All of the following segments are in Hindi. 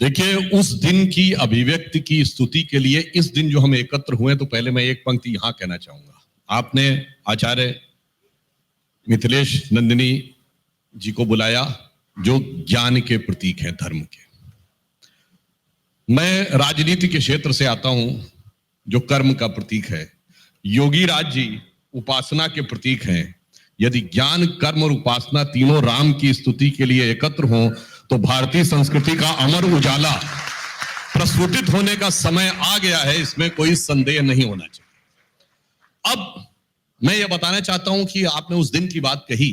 देखिए, उस दिन की अभिव्यक्ति की स्तुति के लिए इस दिन जो हम एकत्र हुए, तो पहले मैं एक पंक्ति यहां कहना चाहूंगा। आपने आचार्य मिथिलेश नंदिनी जी को बुलाया, जो ज्ञान के प्रतीक है, धर्म के। मैं राजनीति के क्षेत्र से आता हूं, जो कर्म का प्रतीक है। योगी राज जी उपासना के प्रतीक हैं। यदि ज्ञान, कर्म और उपासना तीनों राम की स्तुति के लिए एकत्र हों, तो भारतीय संस्कृति का अमर उजाला प्रस्फुटित होने का समय आ गया है, इसमें कोई संदेह नहीं होना चाहिए। अब मैं यह बताना चाहता हूं कि आपने उस दिन की बात कही,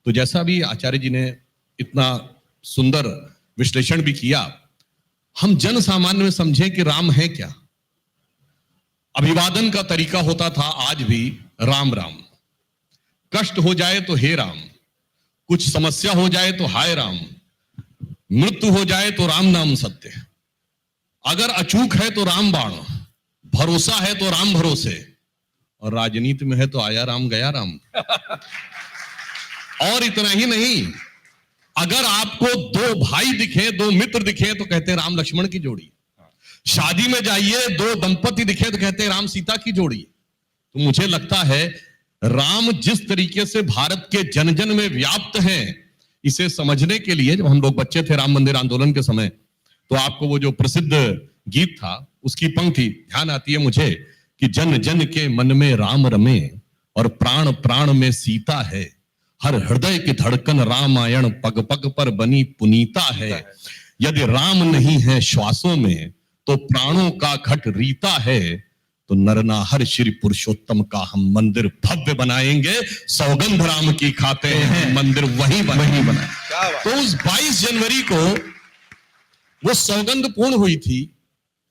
तो जैसा भी आचार्य जी ने इतना सुंदर विश्लेषण भी किया, हम जन सामान्य में समझें कि राम है क्या। अभिवादन का तरीका होता था आज भी राम राम। कष्ट हो जाए तो हे राम, कुछ समस्या हो जाए तो हाय राम, मृत्यु हो जाए तो राम नाम सत्य, अगर अचूक है तो राम बाण, भरोसा है तो राम भरोसे, और राजनीति में है तो आया राम गया राम। और इतना ही नहीं, अगर आपको दो भाई दिखे, दो मित्र दिखे, तो कहते हैं राम लक्ष्मण की जोड़ी। शादी में जाइए, दो दंपति दिखे तो कहते हैं राम सीता की जोड़ी। तो मुझे लगता है राम जिस तरीके से भारत के जन जन में व्याप्त हैं, इसे समझने के लिए जब हम लोग बच्चे थे राम मंदिर आंदोलन के समय, तो आपको वो जो प्रसिद्ध गीत था, उसकी पंक्ति ध्यान आती है मुझे कि जन जन के मन में राम रमे और प्राण प्राण में सीता है, हर हृदय की धड़कन रामायण पग पग पर बनी पुनीता है। यदि राम नहीं है श्वासों में, तो प्राणों का घट रीता है। तो नरनाहर श्री पुरुषोत्तम का हम मंदिर भव्य बनाएंगे, सौगंध राम की खाते हैं, मंदिर वही बनाए। तो उस 22 जनवरी को वो सौगंध पूर्ण हुई थी,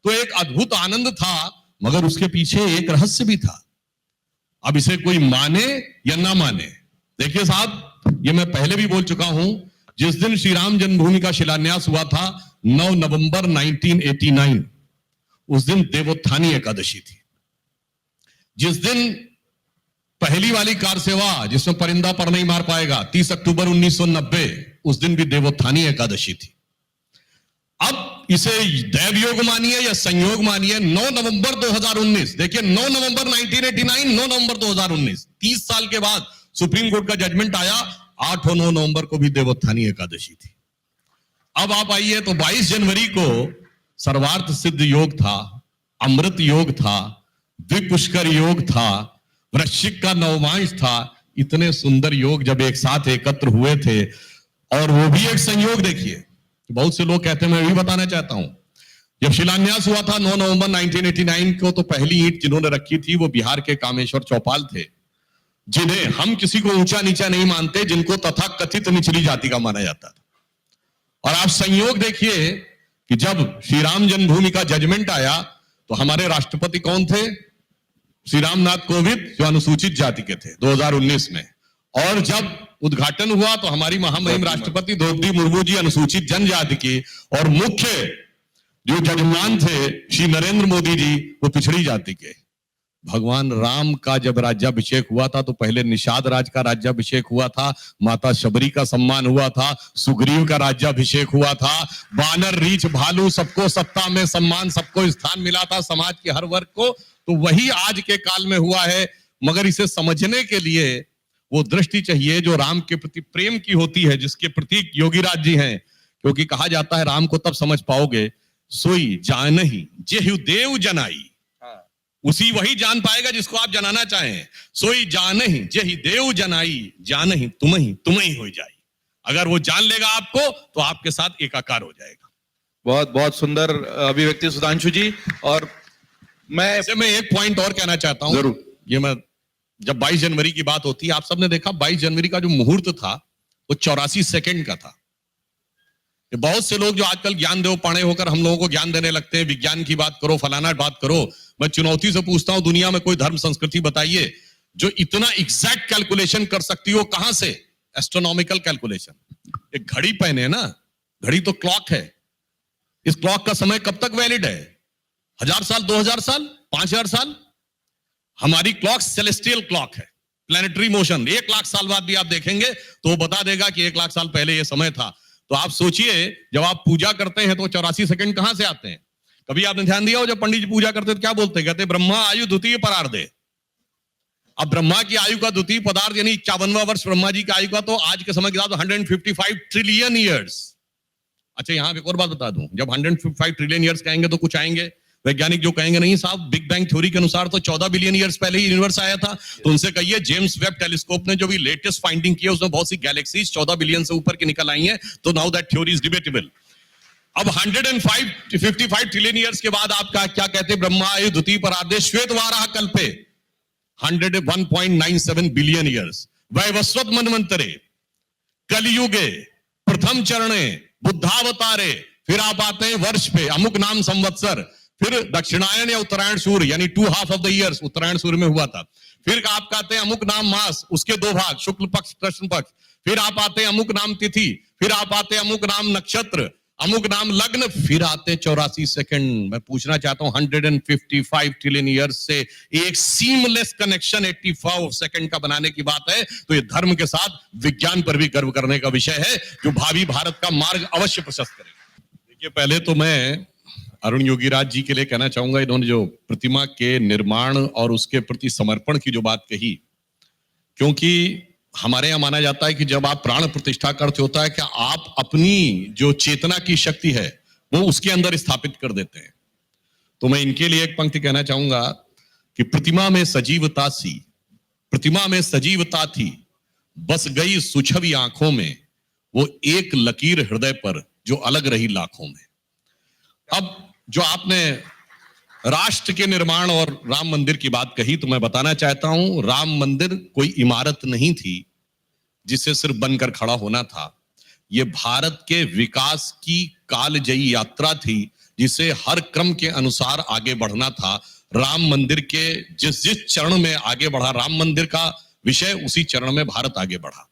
तो एक अद्भुत आनंद था, मगर उसके पीछे एक रहस्य भी था। अब इसे कोई माने या ना माने, देखिए साहब, ये मैं पहले भी बोल चुका हूं, जिस दिन श्री राम जन्मभूमि का शिलान्यास हुआ था 9 नवंबर 1989, उस दिन देवोत्थानी एकादशी थी। जिस दिन पहली वाली कार सेवा, जिसमें परिंदा पर नहीं मार पाएगा, 30 अक्टूबर 1990, उस दिन भी देवोत्थानी एकादशी थी। अब इसे दैव योग मानिए या संयोग मानिए, 9 नवंबर 2019, देखिए 9 नवंबर 1989, 9 नवंबर 2019, 30 साल के बाद सुप्रीम कोर्ट का जजमेंट आया, 8 और 9 नवंबर को भी देवोत्थानी एकादशी थी। अब आप आइए, तो 22 जनवरी को सर्वार्थ सिद्ध योग था, अमृत योग था, द्विपुष्कर योग था, वृश्चिक का नवमांश था। इतने सुंदर योग जब एक साथ एकत्र हुए थे, और वो भी एक संयोग। देखिए, बहुत से लोग कहते हैं, मैं भी बताना चाहता हूं, जब शिलान्यास हुआ था 9 नवंबर 1989 को, तो पहली ईंट जिन्होंने रखी थी वो बिहार के कामेश्वर चौपाल थे, जिन्हें हम किसी को ऊंचा नीचा नहीं मानते, जिनको तथा कथित निचली जाति का माना जाता था। और आप संयोग देखिए कि जब श्री राम जन्मभूमि का जजमेंट आया, तो हमारे राष्ट्रपति कौन थे? श्री रामनाथ कोविंद, जो अनुसूचित जाति के थे, 2019 में। और जब उद्घाटन हुआ, तो हमारी महामहिम राष्ट्रपति द्रौपदी मुर्मू जी अनुसूचित जनजाति की, और मुख्य जो जजमान थे श्री नरेंद्र मोदी जी, वो पिछड़ी जाति के। भगवान राम का जब राज्याभिषेक हुआ था, तो पहले निषाद राज का राज्याभिषेक हुआ था, माता शबरी का सम्मान हुआ था, सुग्रीव का राज्याभिषेक हुआ था, वानर रीछ भालू सबको सत्ता में सम्मान, सबको स्थान मिला था, समाज के हर वर्ग को। तो वही आज के काल में हुआ है, मगर इसे समझने के लिए वो दृष्टि चाहिए जो राम के प्रति प्रेम की होती है, जिसके प्रतीक योगीराज जी हैं। क्योंकि कहा जाता है राम को तब समझ पाओगे, सोई जानहि जेहु देव जनाई, उसी वही जान पाएगा जिसको आप जनाना चाहें। सोई जानहि जेहि देव जनाई, जानहि तुम्हि हो जाई। अगर वो जान लेगा आपको, तो आपके साथ एकाकार हो जाएगा। बहुत बहुत सुंदर अभिव्यक्ति सुधांशु जी। और मैं एक पॉइंट और कहना चाहता हूं। जरूर। ये मैं, जब 22 जनवरी की बात होती है, आप सबने देखा 22 जनवरी का जो मुहूर्त था, वो 84 सेकंड का था। बहुत से लोग जो आजकल ज्ञान देव पाणे होकर हम लोगों को ज्ञान देने लगते हैं, विज्ञान की बात करो, फलाना बात करो। मैं चुनौती से पूछता हूं, दुनिया में कोई धर्म संस्कृति बताइए जो इतना एग्जैक्ट कैलकुलेशन कर सकती हो। कहां से? Astronomical calculation. एक घड़ी पहने ना, घड़ी तो क्लॉक है। इस क्लॉक का समय कब तक वैलिड है? 1000 साल, 2000 साल, 5000 साल? हमारी क्लॉक सेलेस्टियल क्लॉक है, प्लैनेटरी मोशन। 1 लाख साल बाद भी आप देखेंगे तो वो बता देगा कि 1 लाख साल पहले ये समय था। तो आप सोचिए, जब आप पूजा करते हैं तो 84 सेकंड कहां से आते हैं? कभी आपने ध्यान दिया हो, जब पंडित जी पूजा करते हैं तो क्या बोलते हैं? कहते हैं ब्रह्मा आयु द्वितीय परार्धे। अब ब्रह्मा की आयु का द्वितीय पदार्थ यानी 51वां वर्ष ब्रह्मा जी की आयु का, तो आज के समय के साथ 155 ट्रिलियन ईयर्स। अच्छा, यहां एक और बात बता दूं, जब 155 ट्रिलियन ईयर्स कहेंगे तो कुछ आएंगे वैज्ञानिक जो कहेंगे नहीं साहब, बिग बैंग थ्योरी के अनुसार तो 14 बिलियन ईयर्स पहले ही यूनिवर्स आया था। तो उनसे कहिए जेम्स वेब टेलीस्कोप ने जो भी लेटेस्ट फाइंडिंग की है उसमें बहुत सी गैलेक्सीज 14 बिलियन से ऊपर की निकल आई हैं। तो now that theory is debatable. अब 155 ट्रिलियन ईयर्स के बाद आपका क्या कहते हैं? ब्रह्मा आयु द्वितीय परार्धे श्वेत वाराह कल्पे 101.97 बिलियन ईयर्स, वैवस्वत मन्वंतरे, कलयुगे, प्रथम चरणे, बुद्धावतारे, फिर आप आते हैं वर्ष पे अमुक नाम संवत्सर, फिर दक्षिणायन या उत्तरायण सूर्य यानी 2 हाफ ऑफ द ईयर्स उत्तरायण सूर्य में हुआ था। फिर आप कहते हैं अमुक नाम मास, उसके 2 भाग, शुक्ल पक्ष कृष्ण पक्ष। फिर आप आते हैं अमुक नाम तिथि, फिर आप आते हैं अमुक नाम नक्षत्र, अमुक नाम लग्न, फिर आते 84 सेकंड। मैं पूछना चाहता हूं 155 ट्रिलियन ईयर्स से एक सीमलेस कनेक्शन 84 सेकंड का बनाने की बात है, तो ये धर्म के साथ विज्ञान पर भी गर्व करने का विषय है, जो भावी भारत का मार्ग अवश्य प्रशस्त करेगा। देखिए, पहले तो मैं अरुण योगीराज जी के लिए कहना चाहूंगा, इन्होंने जो प्रतिमा के निर्माण और उसके प्रति समर्पण की जो बात कही, क्योंकि हमारे यहां माना जाता है कि जब आप प्राण प्रतिष्ठा करते होता है कि आप अपनी जो चेतना की शक्ति है वो उसके अंदर स्थापित कर देते हैं। तो मैं इनके लिए एक पंक्ति कहना चाहूंगा कि प्रतिमा में सजीवता सी, प्रतिमा में सजीवता थी, बस गई सुछवी आंखों में, वो एक लकीर हृदय पर जो अलग रही लाखों में। अब जो आपने राष्ट्र के निर्माण और राम मंदिर की बात कही, तो मैं बताना चाहता हूं राम मंदिर कोई इमारत नहीं थी जिसे सिर्फ बनकर खड़ा होना था। यह भारत के विकास की कालजयी यात्रा थी, जिसे हर क्रम के अनुसार आगे बढ़ना था। राम मंदिर के जिस जिस चरण में आगे बढ़ा राम मंदिर का विषय, उसी चरण में भारत आगे बढ़ा।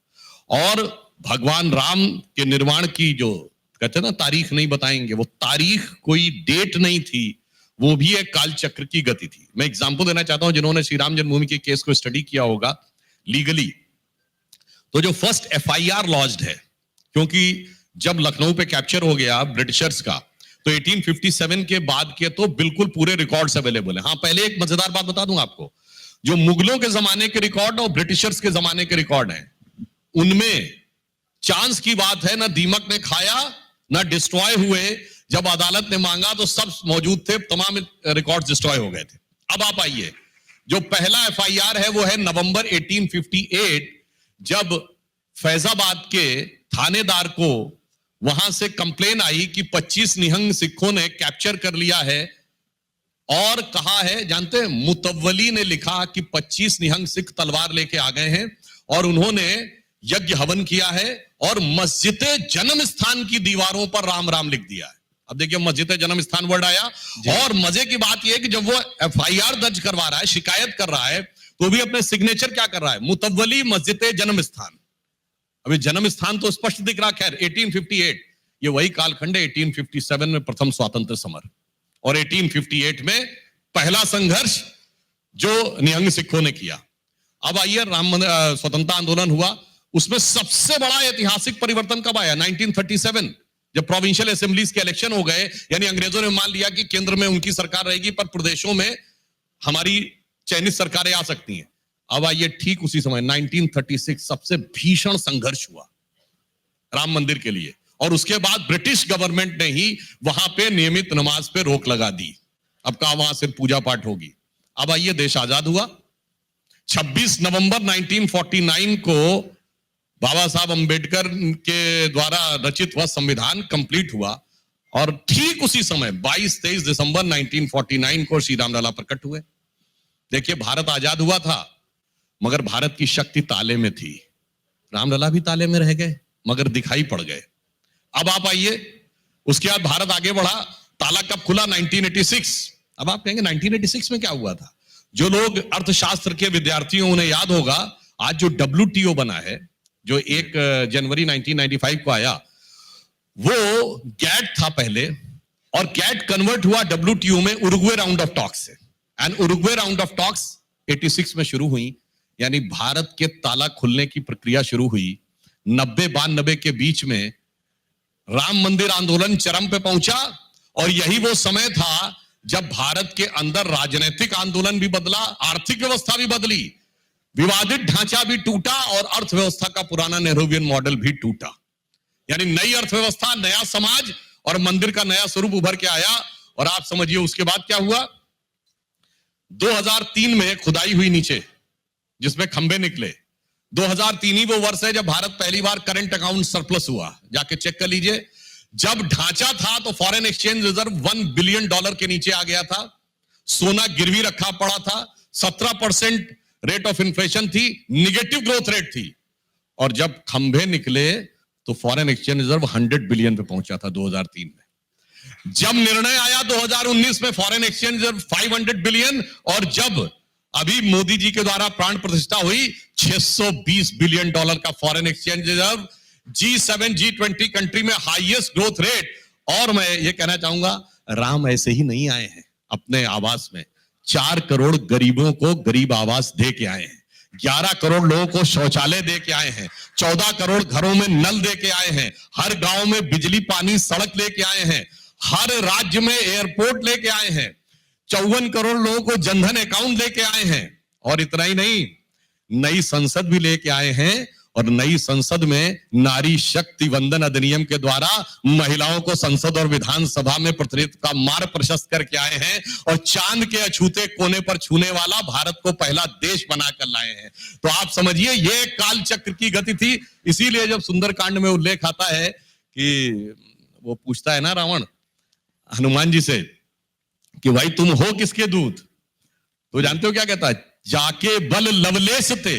और भगवान राम के निर्माण की जो कहते हैं ना तारीख नहीं बताएंगे, वो तारीख कोई डेट नहीं थी, वो भी एक काल चक्र की गति थी। मैं एग्जांपल देना चाहता हूं, जिन्होंने श्री राम जन्मभूमि के केस को स्टडी किया होगा लीगली, तो जो फर्स्ट एफआईआर लॉन्च्ड है, क्योंकि जब लखनऊ पे कैप्चर हो गया ब्रिटिशर्स का, तो 1857 के बाद के तो बिल्कुल पूरे रिकॉर्ड्स अवेलेबल है। हाँ, पहले एक मजेदार बात बता दूं आपको, जो मुगलों के जमाने के रिकॉर्ड और ब्रिटिशर्स के जमाने के रिकॉर्ड हैं, उनमें चांस की बात है, ना दीमक ने खाया ना डिस्ट्रॉय हुए। जब अदालत ने मांगा तो सब मौजूद थे, तमाम रिकॉर्ड्स डिस्ट्रॉय हो गए थे। अब आप आइए, जो पहला एफआईआर है वो है नवंबर 1858, जब फैजाबाद के थानेदार को वहां से कंप्लेन आई कि 25 निहंग सिखों ने कैप्चर कर लिया है, और कहा है, जानते हैं, मुतव्वली ने लिखा कि 25 निहंग सिख तलवार लेके आ गए हैं और उन्होंने यज्ञ हवन किया है और मस्जिद जन्म स्थान की दीवारों पर राम राम लिख दिया है। अब देखिए, मस्जिद जन्म स्थान वर्ड आया, और मजे की बात यह है कि जब वो एफआईआर दर्ज करवा रहा है, शिकायत कर रहा है, तो भी अपने सिग्नेचर क्या कर रहा है? मुतव्वली मस्जिद जन्म स्थान। अभी जन्म स्थान तो स्पष्ट दिख रहा। खैर, 1858 ये वही कालखंड है, 1857 में प्रथम स्वातंत्र समर और 1858 में पहला संघर्ष जो निहंग सिखों ने किया। अब आइए, स्वतंत्रता आंदोलन हुआ, उसमें सबसे बड़ा ऐतिहासिक परिवर्तन कब आया? 1937, जब प्रोविंशियल असेंबलीज के इलेक्शन हो गए, यानी अंग्रेजों ने मान लिया कि केंद्र में उनकी सरकार रहेगी पर प्रदेशों में हमारी चयनित सरकारें आ सकती हैं। अब आइए, ठीक उसी समय 1936 सबसे भीषण संघर्ष हुआ राम मंदिर के लिए, और उसके बाद ब्रिटिश गवर्नमेंट ने ही वहां पे नियमित नमाज पे रोक लगा दी। अब कहा वहां सिर्फ पूजा पाठ होगी। अब आइए, देश आजाद हुआ। 26 नवंबर 1949 को बाबा साहब अंबेडकर के द्वारा रचित वह संविधान कंप्लीट हुआ, और ठीक उसी समय 22-23 दिसंबर 1949 को श्री राम लला प्रकट हुए। देखिए, भारत आजाद हुआ था मगर भारत की शक्ति ताले में थी। रामलला भी ताले में रह गए मगर दिखाई पड़ गए। अब आप आइए, उसके बाद भारत आगे बढ़ा। ताला कब खुला? 1986। अब आप कहेंगे 1986 में क्या हुआ था? जो लोग अर्थशास्त्र के विद्यार्थियों, उन्हें याद होगा, आज जो WTO बना है, जो 1 जनवरी 1995 को आया, वो गैट था पहले, और गैट कन्वर्ट हुआ WTO में उरुग्वे राउंड ऑफ टॉक्स से, and Uruguay round of talks 86 में शुरू हुई, यानी भारत के ताला खुलने की प्रक्रिया शुरू हुई। 90-92 के बीच में राम मंदिर आंदोलन चरम पे पहुंचा और यही वो समय था जब भारत के अंदर राजनीतिक आंदोलन भी बदला, आर्थिक व्यवस्था भी बदली, विवादित ढांचा भी टूटा और अर्थव्यवस्था का पुराना नेहरूवियन मॉडल भी टूटा। यानी नई अर्थव्यवस्था, नया समाज और मंदिर का नया स्वरूप उभर के आया। और आप समझिए उसके बाद क्या हुआ। 2003 में खुदाई हुई नीचे जिसमें खंबे निकले। 2003 ही वो वर्ष है जब भारत पहली बार करंट अकाउंट सरप्लस हुआ, जाके चेक कर लीजिए। जब ढांचा था तो फॉरेन एक्सचेंज रिजर्व $1 बिलियन के नीचे आ गया था, सोना गिरवी रखा पड़ा था, 17% रेट ऑफ इन्फ्लेशन थी, निगेटिव ग्रोथ रेट थी। और जब खंभे निकले तो फॉरेन एक्सचेंज रिजर्व 100 बिलियन पे पहुंचा था 2003 में। जब निर्णय आया 2019 में फॉरेन एक्सचेंज रिजर्व 500 बिलियन, और जब अभी मोदी जी के द्वारा प्राण प्रतिष्ठा हुई 620 बिलियन डॉलर का foreign exchange reserve, G7 G20 country में हाईएस्ट ग्रोथ रेट। और मैं ये कहना चाहूंगा, राम ऐसे ही नहीं आए हैं अपने आवास में, 4 करोड़ गरीबों को गरीब आवास दे के आए हैं, 11 करोड़ लोगों को शौचालय दे के आए हैं, 14 करोड़ घरों में नल दे के आए हैं, हर गांव में बिजली पानी सड़क लेके आए हैं, हर राज्य में एयरपोर्ट लेके आए हैं, 54 करोड़ लोगों को जनधन अकाउंट लेके आए हैं। और इतना ही नहीं, नई संसद भी लेके आए हैं और नई संसद में नारी शक्ति वंदन अधिनियम के द्वारा महिलाओं को संसद और विधानसभा में प्रतिनिधित्व का मार्ग प्रशस्त करके आए हैं और चांद के अछूते कोने पर छूने वाला भारत को पहला देश बनाकर लाए हैं। तो आप समझिए ये काल चक्र की गति थी। इसीलिए जब सुंदरकांड में उल्लेख आता है कि वो पूछता है ना रावण हनुमान जी से कि भाई तुम हो किसके दूत, तो जानते हो क्या कहता है, जाके बल लवलेश ते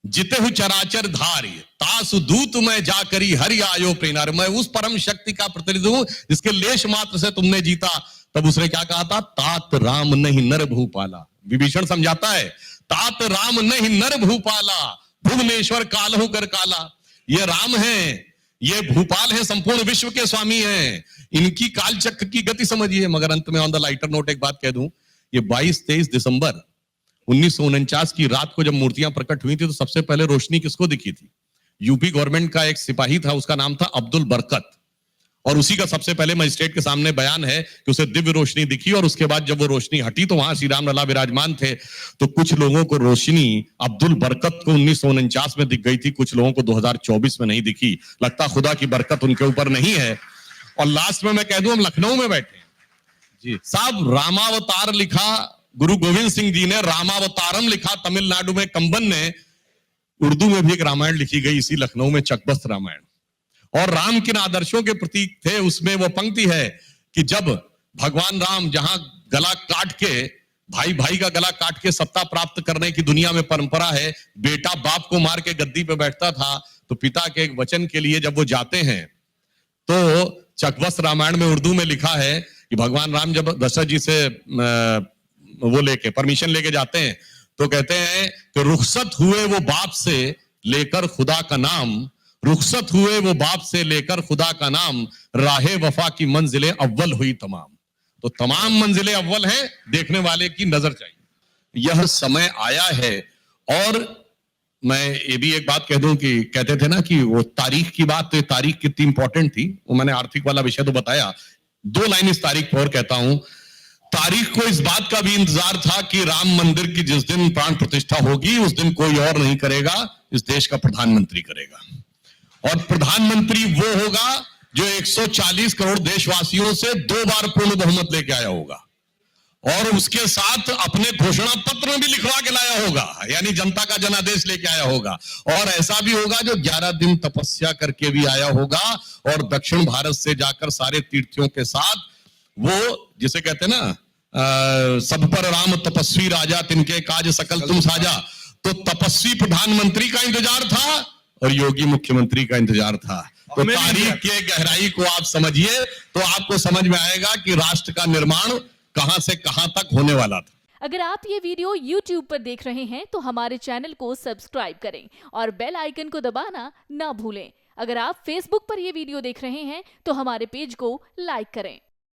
जिते चराचर धारी तासु दूत मैं जाकरी हरि आयो प्रेनार। मैं उस परम शक्ति का प्रतिनिधि हूं जिसके लेश मात्र से तुमने जीता। तब उसने क्या कहा था, तात राम नहीं नर भूपाला। विभीषण समझाता है, तात राम नहीं नर भूपाला, भुवनेश्वर कालहु कर काला। ये राम है, ये भूपाल है, संपूर्ण विश्व के स्वामी हैं। इनकी कालचक्र की गति समझिए। मगर अंत में ऑन द लाइटर नोट एक बात कह दूं, ये 22-23 दिसंबर 1949 की रात को जब मूर्तियां प्रकट हुई थी तो सबसे पहले रोशनी किसको दिखी थी? यूपी गवर्नमेंट का एक सिपाही था, उसका नाम था अब्दुल बरकत, और उसी का सबसे पहले मजिस्ट्रेट के सामने बयान है कि उसे दिव्य रोशनी दिखी। और उसके बाद जब वो रोशनी हटी तो वहां श्री राम लला विराजमान थे। तो कुछ लोगों को रोशनी अब्दुल बरकत को 1949 में दिख गई थी, कुछ लोगों को 2024 में नहीं दिखी। लगता खुदा की बरकत उनके ऊपर नहीं है। और लास्ट में मैं कह दूं, हम लखनऊ में बैठे जी साहब, रामावतार लिखा गुरु गोविंद सिंह जी ने, रामावतारम लिखा तमिलनाडु में कंबन ने, उर्दू में भी एक रामायण लिखी गई इसी लखनऊ में, चकबस्त रामायण। और राम किन आदर्शों के प्रतीक थे उसमें वो पंक्ति है कि जब भगवान राम जहां गला काट के, भाई भाई का गला काट के सत्ता प्राप्त करने की दुनिया में परंपरा है, बेटा बाप को मार के गद्दी पे बैठता था, तो पिता के एक वचन के लिए जब वो जाते हैं तो चकबस्त रामायण में उर्दू में लिखा है कि भगवान राम जब दशरथ जी से वो लेके परमिशन लेके जाते हैं तो कहते हैं कि रुखसत हुए वो बाप से लेकर खुदा का नाम, रुखसत हुए वो बाप से लेकर खुदा का नाम, राहे वफा की मंजिलें अव्वल हुई तमाम। तो तमाम मंजिलें अव्वल हैं, देखने वाले की नजर चाहिए। यह समय आया है। और मैं ये भी एक बात कह दूं कि कहते थे ना कि वो तारीख की बात, तो तारीख कितनी इंपॉर्टेंट थी, वो मैंने आर्थिक वाला विषय तो बताया। 2 लाइन इस तारीख पर कहता हूं। तारीख को इस बात का भी इंतजार था कि राम मंदिर की जिस दिन प्राण प्रतिष्ठा होगी उस दिन कोई और नहीं करेगा, इस देश का प्रधानमंत्री करेगा। और प्रधानमंत्री वो होगा जो 140 करोड़ देशवासियों से 2 बार पूर्ण बहुमत लेके आया होगा और उसके साथ अपने घोषणा पत्र में भी लिखवा के लाया होगा, यानी जनता का जनादेश लेके आया होगा। और ऐसा भी होगा जो 11 दिन तपस्या करके भी आया होगा और दक्षिण भारत से जाकर सारे तीर्थियों के साथ, वो जिसे कहते हैं ना सब पर राम तपस्वी राजा, तिनके काज सकल तुम साजा। तो तपस्वी प्रधानमंत्री का इंतजार था और योगी मुख्यमंत्री का इंतजार था। तो तारीख के गहराई को आप समझिए तो आपको समझ में आएगा कि राष्ट्र का निर्माण कहां से कहां तक होने वाला था। अगर आप ये वीडियो YouTube पर देख रहे हैं तो हमारे चैनल को सब्सक्राइब करें और बेल आइकन को दबाना ना भूलें। अगर आप Facebook पर ये वीडियो देख रहे हैं तो हमारे पेज को लाइक करें।